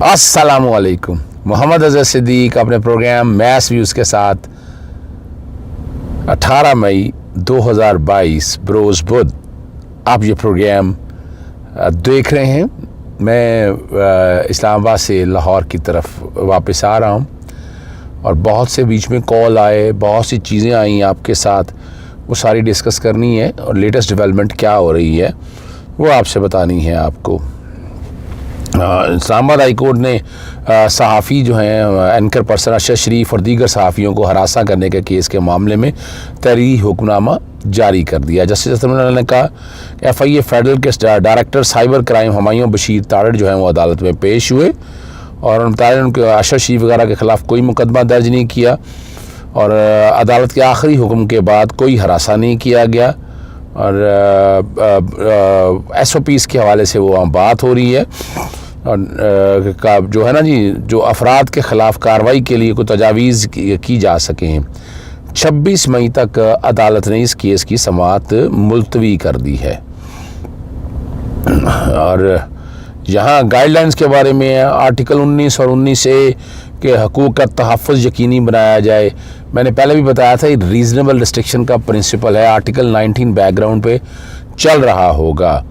अस्सलामुअलैकुम। मोहम्मद अज़हर सिद्दीक अपने programme maths views के साथ 18 मई 2022 बरोज़ बुध आप ये प्रोग्राम देख रहे हैं। मैं इस्लामाबाद से लाहौर की तरफ वापस आ रहा हूँ और बहुत से बीच में कॉल आए, बहुत सी चीज़ें आई आपके साथ, वो सारी डिस्कस करनी है और लेटेस्ट डेवलपमेंट क्या हो रही है वो आपसे बतानी है आपको। इस्लामाबाद हाई कोर्ट ने सहाफ़ी जो हैं एंकर पर्सन अरशद शरीफ और दीगर सहाफ़ियों को हरासा करने के केस के मामले में तहरीरी हुक्मनामा जारी कर दिया। जस्टिस ने कहा FIA फेडरल के director cyber crime Humayun Bashir Tarar जो हैं वो अदालत में पेश हुए और उनके अरशद शरीफ वगैरह के ख़िलाफ़ कोई मुकदमा दर्ज नहीं किया और अदालत के आखिरी हुक्म के बाद कोई हरासा नहीं किया गया और SOPs के हवाले से वो बात हो रही है और का जो है ना जी, जो अफराद के ख़िलाफ़ कार्रवाई के लिए कोई तजावीज़ की जा सकें। 26 मई तक अदालत ने इस केस की समाअत मुलतवी कर दी है और यहाँ गाइडलाइंस के बारे में आर्टिकल 19 और 19A के हकूक़ का तहफ़्फ़ुज़ यकीनी बनाया जाए। मैंने पहले भी बताया था, रीज़नेबल रिस्ट्रिक्शन का प्रिंसिपल है, आर्टिकल 19 बैकग्राउंड पे चल रहा होगा,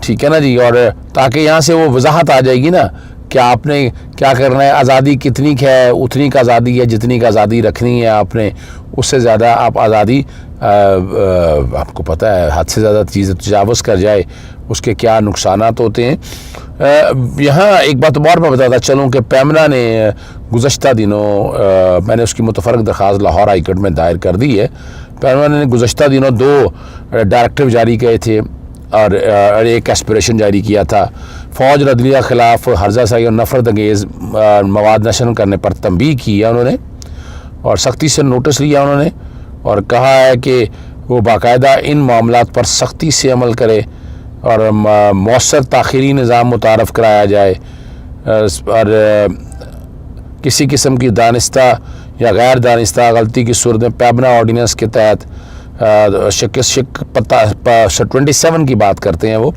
ठीक है ना जी। और ताकि यहाँ से वो वजाहत आ जाएगी ना कि आपने क्या करना है, आज़ादी कितनी है, उतनी का आज़ादी है जितनी का आज़ादी रखनी है आपने, उससे ज़्यादा आप आज़ादी आपको पता है हद से ज़्यादा चीज़ तजावुज़ कर जाए उसके क्या नुकसानात होते हैं। यहाँ एक बात और मैं बताता चलूँ कि पैमना ने गुज़श्ता दिनों मैंने उसकी मुतफ़रक दरख्वास्त लाहौर हाई कोर्ट में दायर कर दी है। पैमना ने गुज़श्ता दिनों 2 डायरेक्टिव जारी किए थे और एक एस्पिरेशन जारी किया था। फ़ौज रदलिया ख़िलाफ़ हर्जा साई और नफ़रत अंगेज़ मवाद नशर करने पर तंबीह की है उन्होंने और सख्ती से नोटिस लिया उन्होंने और कहा है कि वो बाकायदा इन मामलात पर सख्ती से अमल करे और मौसर ताख़ीरी निज़ाम मुतारफ़ कराया जाए और किसी किस्म की दानिस्ता या गैर दानिस्ता गलती की सूरत में पैबना ऑर्डीनेंस के तहत शिक पता 27 की बात करते हैं, वो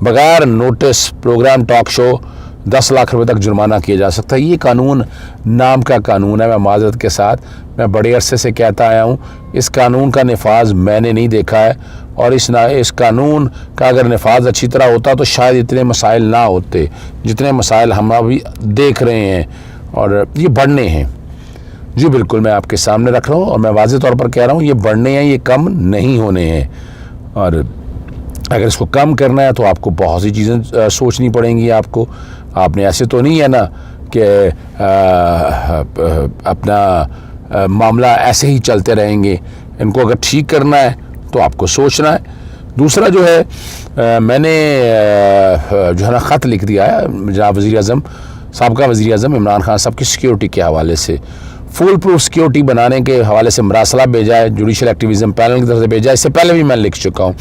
बगैर notice program talk show 10 lakh रुपए तक जुर्माना किया जा सकता है। ये कानून नाम का कानून है। मैं माज़रत के साथ मैं बड़े अरसे से कहता आया हूँ, इस कानून का नफाज मैंने नहीं देखा है और इस कानून का अगर नफाज अच्छी तरह होता तो शायद इतने मसाइल ना होते जितने मसाइल हम अभी देख रहे हैं और ये बढ़ने हैं। जी बिल्कुल, मैं आपके सामने रख रहा हूँ और मैं वाज़ेह तौर पर कह रहा हूँ, ये बढ़ने हैं, ये कम नहीं होने हैं और अगर इसको कम करना है तो आपको बहुत सी चीज़ें सोचनी पड़ेंगी। आपने ऐसे तो नहीं है ना कि अपना मामला ऐसे ही चलते रहेंगे। इनको अगर ठीक करना है तो आपको सोचना है। दूसरा जो है मैंने जो है ना ख़त लिख दिया है जनाब वज़ीर-ए-आज़म, साबका वज़ीर-ए-आज़म इमरान खान साहब की सिक्योरिटी के हवाले से, फुल प्रूफ सिक्योरिटी बनाने के हवाले से मरासला भेजा है, जुडिशल एक्टिविज़म पैनल की तरफ से भेजा है। इससे पहले भी मैं लिख चुका हूँ।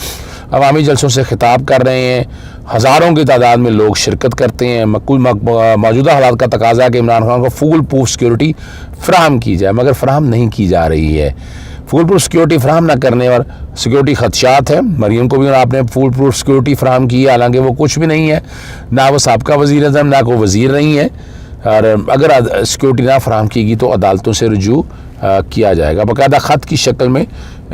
अवामी जलसों से खिताब कर रहे हैं, हज़ारों की तादाद में लोग शिरकत करते हैं। मौजूदा हालात का तकाजा है कि इमरान खान को फुल प्रूफ सिक्योरिटी फ़राहम की जाए, मगर फ़राहम नहीं की जा रही है। फुल प्रूफ सिक्योरिटी फ़राहम न करने और सिक्योरिटी खदशात है। मरीम को भी आपने फुल प्रूफ सिक्योरिटी फ़राहम की है, हालांकि वो कुछ भी नहीं है, ना वो साबका वज़ीर-ए-आज़म ना को वज़ीर नहीं है और अगर सिक्योरिटी ना फ़राहम कीगी तो अदालतों से रुजू किया जाएगा। बाकायदा ख़त की शक्ल में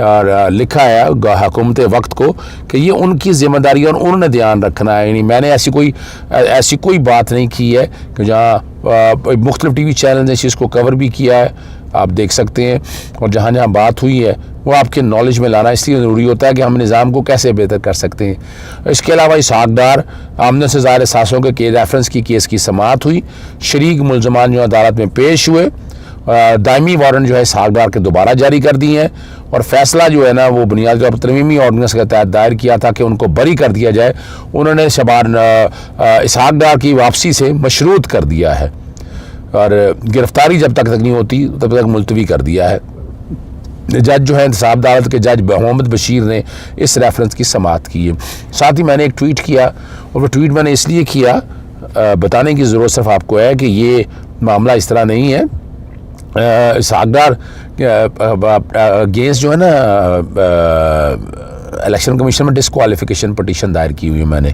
और लिखा है हुकूमत वक्त को कि ये उनकी ज़िम्मेदारी और उन्होंने ध्यान रखना है। यानी मैंने ऐसी कोई बात नहीं की है कि जहाँ मुख्तलिफ TV चैनल ने इस चीज़ को कवर भी किया है, आप देख सकते हैं, और जहाँ जहाँ बात हुई है वो आपके नॉलेज में लाना इसलिए ज़रूरी होता है कि हम निज़ाम को कैसे बेहतर कर सकते हैं। इसके अलावा इसहाक़ डार आमदन से ज़ाहिर सासों के रेफरेंस की केस की समाअत हुई। शरीक मुलज़मान जो अदालत में पेश हुए, दायमी वारंट जो है इसहाक़ डार के दोबारा जारी कर दिए हैं और फैसला जो है ना वो बुनियादी तौर पर तरमीमी ऑर्डिनेंस के तहत दायर किया था कि उनको बरी कर दिया जाए, उन्होंने इसहाक़ डार की वापसी से मशरूत कर दिया है और गिरफ्तारी जब तक नहीं होती तब तक मुलतवी कर दिया है। जज जो है इंतसाब अदालत के जज मोहम्मद बशीर ने इस रेफरेंस की समाअत की है। साथ ही मैंने एक ट्वीट किया और वो ट्वीट मैंने इसलिए किया, बताने की ज़रूरत सिर्फ आपको है कि ये मामला इस तरह नहीं है। इसहाक़ डार अगेंस्ट जो है ना इलेक्शन कमीशन में डिस्क्वालिफिकेशन पटिशन दायर की हुई है मैंने,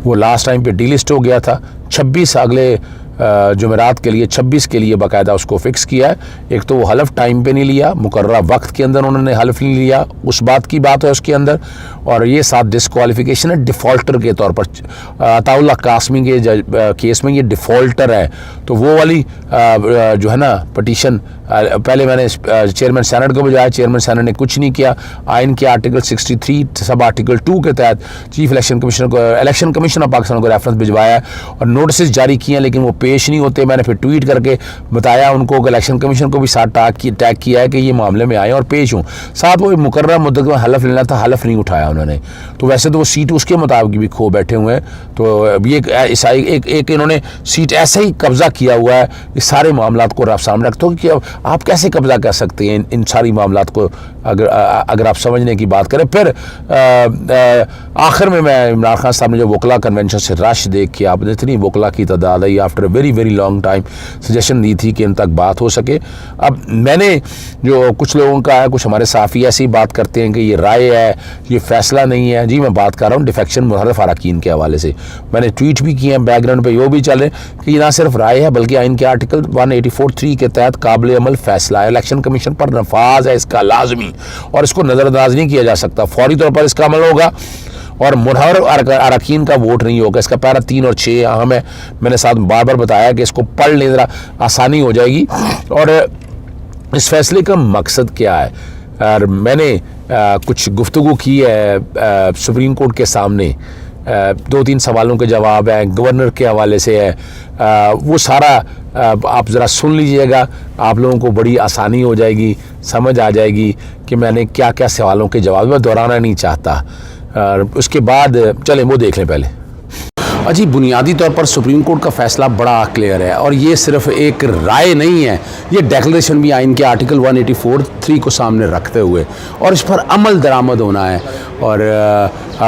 वो लास्ट टाइम पे डीलिस्ट हो गया था। 26 अगले जुमेरात के लिए 26 के लिए बाकायदा उसको फ़िक्स किया है। एक तो वो हलफ टाइम पे नहीं लिया, मुकर्ररा वक्त के अंदर उन्होंने हलफ नहीं लिया, उस बात की बात है उसके अंदर। और ये 7 डिस्क्वालिफिकेशन है डिफ़ॉल्टर के तौर पर। अताउल्लाह कासमी के केस में ये डिफ़ॉल्टर है, तो वो वाली जो है ना पटिशन पहले मैंने चेयरमैन सेनेट को भिजवाया, चेयरमैन सेनेट ने कुछ नहीं किया। आइन के आर्टिकल 63 सब आर्टिकल 2 के तहत चीफ इलेक्शन कमिश्नर को, इलेक्शन कमीशन ऑफ पाकिस्तान को रेफरेंस भिजवाया और नोटिस जारी किए, लेकिन वो पेश नहीं होते। मैंने फिर ट्वीट करके बताया उनको कि इलेक्शन कमीशन को भी साथ टैग किया है कि ये मामले में आए और पेश हों। साथ वो मुकर्रर मुद्दत में हलफ लेना था, हलफ नहीं उठाया उन्होंने। तो वैसे तो वो सीट उसके मुताबिक भी खो बैठे हुए हैं। तो ये एक इन्होंने सीट ऐसे ही कब्जा किया हुआ है। इस सारे मामला को आप सामने रखते हो कि आप कैसे कब्जा कर सकते हैं इन सारी मामला को, अगर आप समझने की बात करें। फिर आखिर में मैं इमरान खान साहब ने जो वकला कन्वेंशन से रश देख के आपने इतनी वकला की तादाद आई after very very long time suggestion दी थी कि इन तक बात हो सके। अब मैंने जो कुछ लोगों का है, कुछ हमारे साफ़ी ऐसी बात करते हैं कि ये राय है, ये फैसला नहीं है। जी मैं बात कर रहा हूँ डिफेक्शन मुहर्रफ अरकान के हवाले से। मैंने ट्वीट भी किए हैं, बैकग्राउंड पे यो भी चल रहे कि ये ना सिर्फ राय है बल्कि आइन के आर्टिकल 184(3) के तहत काबिल अमल फैसला है। इलेक्शन कमीशन पर नफाज है इसका लाजमी, और इसको नज़रअंदाज नहीं किया जा सकता। फौरी तौर पर इसका अमल होगा और मुनहर अरकान का वोट नहीं होगा। इसका पैरा 3 और 6 अहम है। मैंने साथ बार बार बताया कि इसको पढ़ लें, ज़रा आसानी हो जाएगी। और इस फैसले का मकसद क्या है, और मैंने कुछ गुफ्तगू की है सुप्रीम कोर्ट के सामने। 2-3 सवालों के जवाब हैं, गवर्नर के हवाले से है, वो सारा आप ज़रा सुन लीजिएगा, आप लोगों को बड़ी आसानी हो जाएगी, समझ आ जाएगी कि मैंने क्या क्या सवालों के जवाब में दोहराना नहीं चाहता। उसके बाद चलें वो देख लें पहले। अजी बुनियादी तौर पर सुप्रीम कोर्ट का फ़ैसला बड़ा क्लियर है, और ये सिर्फ एक राय नहीं है, ये डिक्लेरेशन भी आइन के आर्टिकल 184(3) को सामने रखते हुए, और इस पर अमल दरामद होना है। और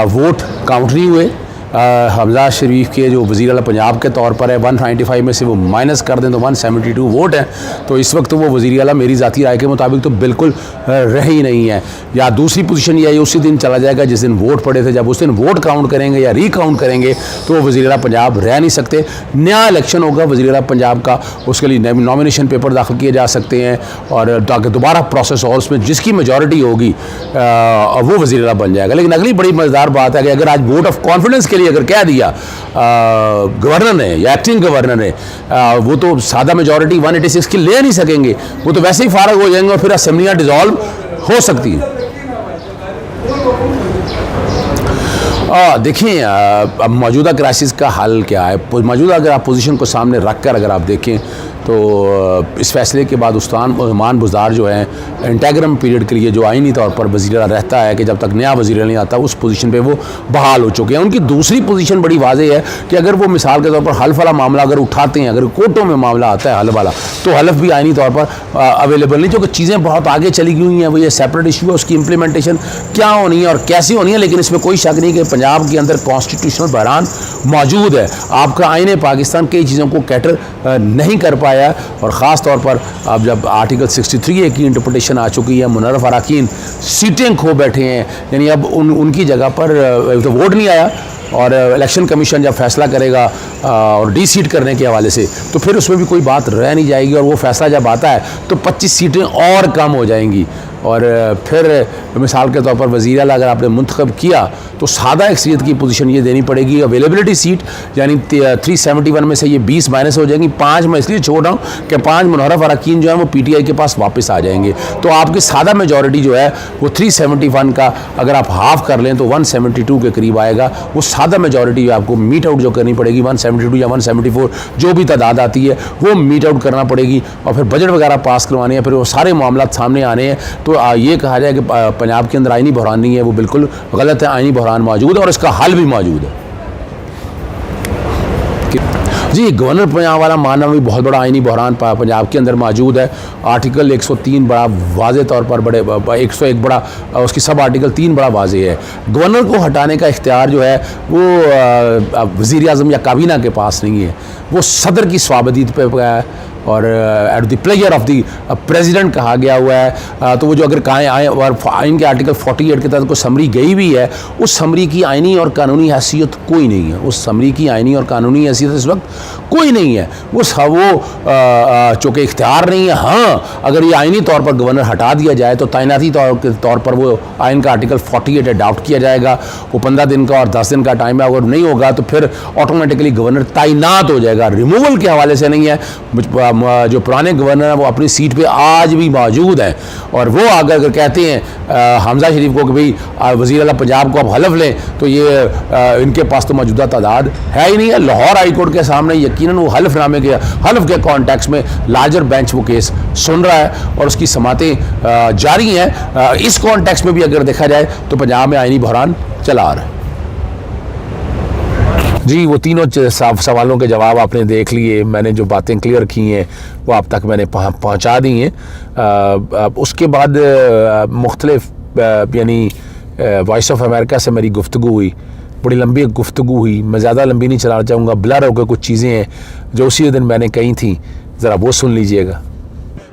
वोट काउंट नहीं हुए। हमजा शरीफ के जो वज़ीर आला पंजाब के तौर पर है, 195 में से वो माइनस कर दें तो 172 वोट हैं। तो इस वक्त वो वज़ीर आला मेरी ज़ाती राय के मुताबिक तो बिल्कुल रह ही नहीं है। या दूसरी पोजीशन ये उसी दिन चला जाएगा जिस दिन वोट पड़े थे। जब उस दिन वोट काउंट करेंगे या रीकाउंट करेंगे तो वो वज़ीर आला पंजाब रह नहीं सकते। नया इलेक्शन होगा वज़ीर आला पंजाब का, उसके लिए नॉमिनेशन पेपर दाखिल किए जा सकते हैं, और ताकि दोबारा प्रोसेस हो, उसमें जिसकी मेजॉरिटी होगी वो वज़ीर आला बन जाएगा। लेकिन अगली बड़ी मज़ेदार बात है कि अगर आज वोट ऑफ कॉन्फिडेंस के लिए अगर कह दिया गवर्नर ने या एक्टिंग गवर्नर ने, वो तो सादा मेजॉरिटी 186 की ले नहीं सकेंगे, वो तो वैसे ही फारग हो जाएंगे और फिर असेंबलियां डिसॉल्व हो सकती हैं। देखिए अब मौजूदा क्राइसिस का हल क्या है। मौजूदा अगर आप पोजीशन को सामने रख कर अगर आप देखें तो इस फैसले के बाद उस्मान बुज़दार जो है इंटेग्रम पीरियड के लिए जो आईनी तौर पर वज़ीर रहता है कि जब तक नया वज़ीर नहीं आता, उस पोजीशन पे वो बहाल हो चुके हैं। उनकी दूसरी पोजीशन बड़ी वाज़ेह है कि अगर वो मिसाल के तौर पर हल्फ वाला मामला अगर उठाते हैं, अगर कोर्टों में मामला आता है हल्फ वाला, तो हल्फ भी आईनी तौर पर अवेलेबल नहीं, क्योंकि चीज़ें बहुत आगे चली गई हुई हैं। वो ये सेपरेट इशू है, उसकी इम्प्लीमेंटेशन क्या होनी है और कैसी होनी है। लेकिन इसमें कोई शक नहीं कि पंजाब के अंदर कॉन्स्टिट्यूशनल बहरान मौजूद है। आपका आईन पाकिस्तान कई चीज़ों को कैटर नहीं कर पाया, और ख़ास तौर पर अब जब आर्टिकल 63A की इंटरप्रिटेशन आ चुकी है, मुनर्रफ अरकान सीटें खो बैठे हैं, यानी अब उनकी जगह पर तो वोट नहीं आया, और इलेक्शन कमीशन जब फैसला करेगा और डी-सीट करने के हवाले से, तो फिर उसमें भी कोई बात रह नहीं जाएगी, और वो फैसला जब आता है तो 25 सीटें और कम हो जाएंगी। और फिर मिसाल के तौर पर वज़ीर आला अगर आपने मुंतखब किया तो सादा अक्सरियत की पोजीशन ये देनी पड़ेगी। अवेलेबिलिटी सीट यानी 371 में से ये 20 माइनस हो जाएंगी। 5 मैं इसलिए छोड़ रहा हूँ कि 5 मुनहरफ अरकान जो है वो PTI के पास वापस आ जाएंगे। तो आपकी सादा मेजॉरिटी जो है वो 371 का अगर आप हाफ कर लें तो 172 के करीब आएगा। वो सादा मेजॉरिटी जो आपको मीट आउट जो करनी पड़ेगी 172 या 174 जो भी तादाद आती है वो मीट आउट करना पड़ेगी, और फिर बजट वगैरह पास करवाने हैं, फिर वो सारे मामला सामने आने हैं। तो ये कहा जाए कि पंजाब के अंदर आईनी बहरान नहीं है, वो बिल्कुल गलत है। आईनी बहरान मौजूद है और इसका हल भी मौजूद है। जी गवर्नर पंजाब वाला मानना भी बहुत बड़ा आईनी बहरान पंजाब के अंदर मौजूद है। आर्टिकल 103 बड़ा वाज़े तौर पर बड़े 101 बड़ा उसकी सब आर्टिकल 3 बड़ा वाज़े है। गवर्नर को हटाने का इख्तियार जो है वो वज़ीर आज़म या काबीना के पास नहीं है, वो सदर की स्वाबदीद पे है। और at the pleasure of the president कहा गया हुआ है। तो वो जो अगर कहा आए और आइन के आर्टिकल 48 के तहत कोई समरी गई भी है, उस समरी की आइनी और कानूनी हैसियत कोई नहीं है। उस समरी की आइनी और कानूनी हैसियत इस वक्त कोई नहीं है। वो चूँकि इख्तियार नहीं है। हाँ, अगर ये आइनी तौर पर गवर्नर हटा दिया जाए तो तैनाती तौर पर वो आइन का आर्टिकल 48 अडॉप्ट किया जाएगा। वो 15 दिन का और 10 दिन का टाइम है। अगर नहीं होगा तो फिर ऑटोमेटिकली गवर्नर तैनात हो जाएगा। रिमूवल के हवाले से नहीं है। जो पुराने गवर्नर हैं वो अपनी सीट पे आज भी मौजूद हैं, और वो अगर कहते हैं हमजा शरीफ को कि भाई वज़ीर आला पंजाब को आप हलफ लें, तो ये इनके पास तो मौजूदा तादाद है ही नहीं है। लाहौर हाई कोर्ट के सामने यकीनन वो हल्फ के कॉन्टेक्स्ट में लार्जर बेंच वो केस सुन रहा है और उसकी समातें जारी हैं। इस कॉन्टेक्स्ट में भी अगर देखा जाए तो पंजाब में आइनी बहरान चला आ रहा है। जी, वो तीनों सवालों के जवाब आपने देख लिए। मैंने जो बातें क्लियर की हैं वो आप तक मैंने पहुंचा दी हैं। उसके बाद मुख्तलिफ यानी वॉइस ऑफ अमेरिका से मेरी गुफ्तगू हुई, बड़ी लंबी गुफ्तगू हुई। मैं ज़्यादा लंबी नहीं चलाना चाहूँगा। ब्लर होकर कुछ चीज़ें हैं जो उसी दिन मैंने कही थी, ज़रा वो सुन लीजिएगा।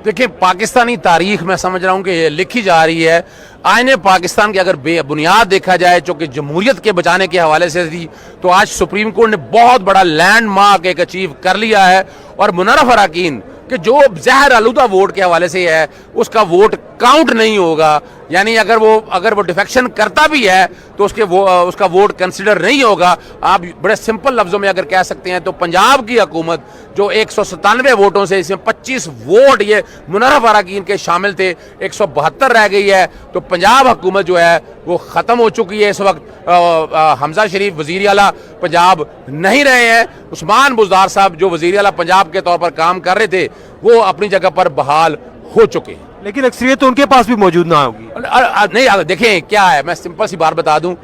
देखिए, पाकिस्तानी तारीख मैं समझ रहा हूँ कि ये लिखी जा रही है। आईने पाकिस्तान की अगर बुनियाद देखा जाए जो कि जमहूरियत के बचाने के हवाले से थी, तो आज सुप्रीम कोर्ट ने बहुत बड़ा लैंडमार्क एक अचीव कर लिया है। और मुनर्रफ अरकान कि जो जहर आलूदा वोट के हवाले से है उसका वोट काउंट नहीं होगा, यानी अगर वो डिफेक्शन करता भी है तो उसका वोट कंसिडर नहीं होगा। आप बड़े सिंपल लफ्जों में अगर कह सकते हैं तो पंजाब की हुकूमत जो 197 वोटों से, इसमें 25 वोट ये मुनर्रफ अरकान के शामिल थे, 172 रह गई है। तो पंजाब हुकूमत जो है वो ख़त्म हो चुकी है। इस वक्त हमजा शरीफ वज़ीर आला पंजाब नहीं रहे हैं। उस्मान बुज़दार साहब जो वज़ीर आला पंजाब के तौर पर काम कर रहे थे वो अपनी जगह पर बहाल हो चुके हैं, लेकिन अक्सरियत तो उनके पास भी मौजूद ना होगी। नहीं, देखें क्या है, मैं सिंपल सी बात बता दूं,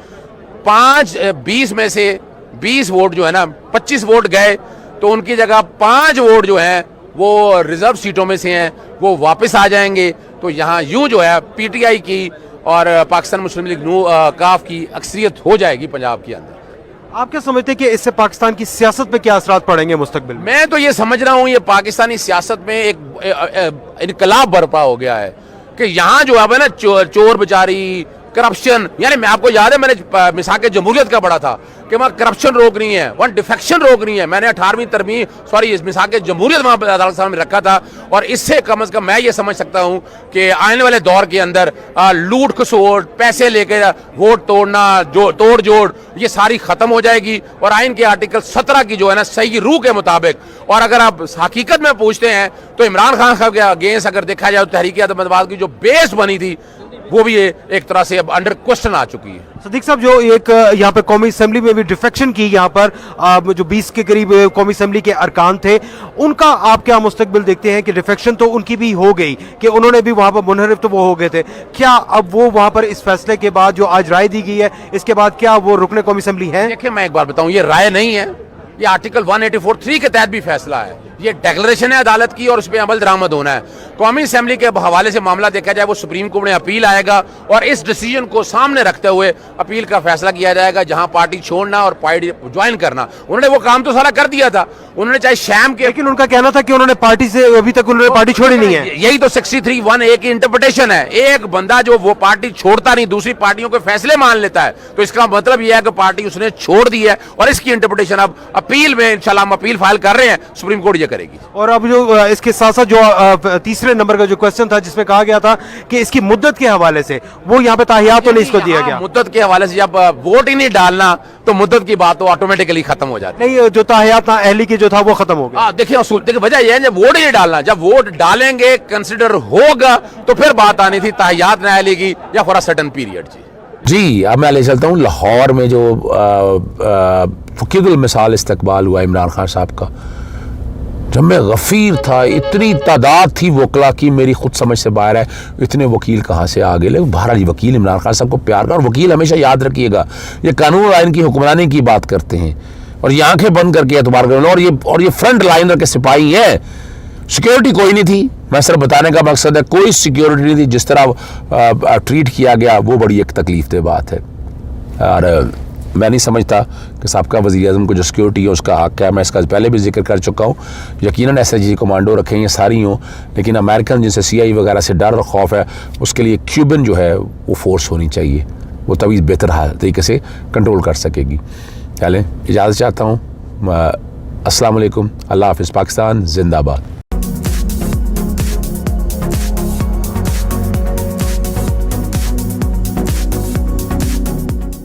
20 में से 20 वोट जो है ना, 25 वोट गए तो उनकी जगह 5 वोट जो हैं वो रिजर्व सीटों में से हैं, वो वापस आ जाएंगे। तो यहाँ यूं जो है पीटीआई की और पाकिस्तान मुस्लिम लीग काफ की अक्सरियत हो जाएगी पंजाब के अंदर। आप क्या समझते हैं कि इससे पाकिस्तान की सियासत पे क्या असरात पड़ेंगे मुस्तकबिल में? मैं तो ये समझ रहा हूँ ये पाकिस्तानी सियासत में एक इनकलाब बर्पा हो गया है कि यहाँ जो है ना चोर बेचारी, करप्शन, यानी मैं आपको याद है मैंने मिसाक जमहूरियत का पढ़ा था कि वहाँ करप्शन रोकनी है, वहाँ डिफेक्शन रोकनी है। मैंने 18वीं तरमीम इस मिसाक जमहूरियत वहाँ अदालत सामने रखा था। और इससे कम से कम मैं ये समझ सकता हूँ कि आने वाले दौर के अंदर लूट खसोट, पैसे लेकर वोट तोड़ना, तोड़ जोड़, ये सारी खत्म हो जाएगी। और आइन के आर्टिकल 17 की जो है ना सही रूह के मुताबिक, और अगर आप हकीकत में पूछते हैं तो इमरान खान साहब के अगेंस्ट अगर देखा जाए तो तहरीक आतंकवाद की जो बेस बनी थी वो भी एक तरह से अब अंडर क्वेश्चन आ चुकी है। सदीक साहब, जो एक यहाँ पे कौमी असेंबली में भी डिफेक्शन की, यहाँ पर जो 20 के करीब कौमी असेंबली के अरकान थे, उनका आप क्या मुस्तकबिल देखते हैं कि डिफेक्शन तो उनकी भी हो गई कि उन्होंने भी वहाँ पर मुनहरिफ तो वो हो गए थे, क्या अब वो वहाँ पर इस फैसले के बाद जो आज राय दी गई है इसके बाद क्या वो रुकने कौमी असेंबली है? देखिए, मैं एक बार बताऊं, ये राय नहीं है, ये आर्टिकल 184(3) के तहत भी फैसला है। ये डिक्लेरेशन है अदालत की और उस पर अमल दरामद होना है। कौमी असेंबली के हवाले से मामला देखा जाए वो सुप्रीम कोर्ट में अपील आएगा और इस डिसीजन को सामने रखते हुए अपील का फैसला किया जाएगा, जहां पार्टी छोड़ना और पार्टी ज्वाइन करना। उन्होंने वो काम तो सारा कर दिया था, उन्होंने चाहे शैम के, लेकिन उनका कहना था कि उन्होंने पार्टी से अभी तक उन्होंने पार्टी छोड़ी नहीं है। यही तो 63(1)(a) की इंटरप्रिटेशन है। एक बंदा जो वो पार्टी छोड़ता नहीं, दूसरी पार्टियों के फैसले मान लेता है, तो इसका मतलब यह है कि पार्टी उसने छोड़ दी है। और इसकी इंटरप्रिटेशन अब अपील में इंशाल्लाह हम अपील फाइल कर रहे हैं, सुप्रीम कोर्ट ये करेगी। और अब जो इसके साथ साथ जो तीसरे नंबर का जो क्वेश्चन था जिसमें कहा गया था कि इसकी मुद्दत के हवाले से, वो यहाँ पे ताहियात तो नहीं इसको दिया गया। मुद्दत के हवाले से जब वोट ही नहीं डालना तो मुद्दत की बात तो ऑटोमेटिकली खत्म हो जाती है। नहीं, जो ताहियात था अहली की जो था वो खत्म हो गया। देखिए वजह यह है जब वोट ही नहीं डालना, जब वोट डालेंगे कंसिडर होगा तो फिर बात आनी थी ताहियात ना अहली की या फॉर अ सर्टेन पीरियड। जी, अब मैं ले चलता हूँ लाहौर में जो फकीरुल मिसाल इस्तकबाल हुआ इमरान खान साहब का। जब मैं गफ़ीर था, इतनी तादाद थी वकला की, मेरी खुद समझ से बाहर है, इतने वकील कहाँ से आ गए। लेकिन बहरहाल वकील इमरान खान साहब को प्यार का, और वकील हमेशा याद रखिएगा ये कानून और आइन की हुक्मरानी की बात करते हैं और ये आंखें बंद करके एतबार करें। और ये फ्रंट लाइनर के सिपाही हैं। सिक्योरिटी कोई नहीं थी, मैं सिर्फ बताने का मकसद है कोई सिक्योरिटी नहीं थी। जिस तरह ट्रीट किया गया वो बड़ी एक तकलीफ दे बात है। और मैं नहीं समझता कि साबका वज़ीर-ए-आज़म को जो सिक्योरिटी है उसका हक़ है। मैं इसका पहले भी जिक्र कर चुका हूँ। यकीनन SIG कमांडो रखें ये सारी हों, लेकिन अमेरिकन जिनसे CIA वगैरह से डर और खौफ है, उसके लिए क्यूबन जो है वो फोर्स होनी चाहिए, वो तभी बेहतर तरीके से कंट्रोल कर सकेगी। चलें, इजाज़त चाहता हूँ। अस्सलाम वालेकुम, अल्लाह हाफ़िज़, पाकिस्तान जिंदाबाद।